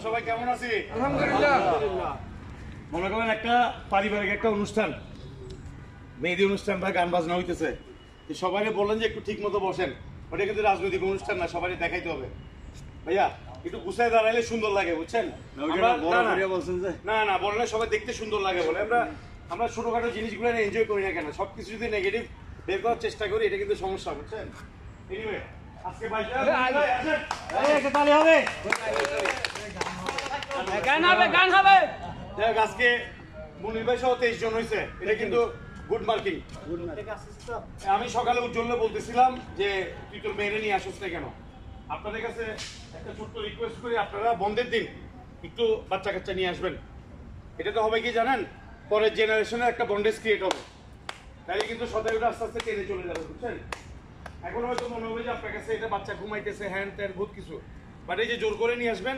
সবাই কেমন আছি? আলহামদুলিল্লাহ। মনে করেন একটা পারিবারিক একটা অনুষ্ঠান, মেহেদি অনুষ্ঠান বা গান বাজনা হইতেছে, সবাই বললেন যে একটু ঠিক মতো বসেন। ওটা কিন্তু রাজনৈতিক অনুষ্ঠান না, সবাই দেখাইতে হবে। ভাইয়া একটু গুছায় দাঁড়াইলে সুন্দর লাগে, বুঝছেন? না না বললে সবাই দেখতে সুন্দর লাগে বলে আমরা ছোটখাটো জিনিসগুলো এনজয় করি না কেন, সবকিছু যদি নেগেটিভ বের করার চেষ্টা করি এটা কিন্তু সমস্যা, বুঝছেন? এনিওয়ে আজকে গান হবে। আজকে মনির ভাই সহ 23 জন হয়েছে, এটা কিন্তু গুড মার্কিং। আমি সকালে উজ্জ্বলে বলতেছিলাম যে তুই তোর মেয়েরে নিয়ে আসিস না কেন। আপনাদের কাছে একটা ছোট্ট রিকোয়েস্ট করি, আপনারা বন্ধের দিন একটু বাচ্চা কাচ্চা নিয়ে আসবেন। এটা তো হবে কি জানেন, পরের জেনারেশনের একটা বন্ডেজ ক্রিয়েট হবে, তাইলে কিন্তু শতায়ুটা আস্তে আস্তে টেনে চলে যাবে, বুঝছেন? এখন হয়তো মনে হবে যে আপনার কাছে এটা বাচ্চা ঘুমাইতেছে হ্যান ত্যান বহুত কিছু, বাট এই যে জোর করে নিয়ে আসবেন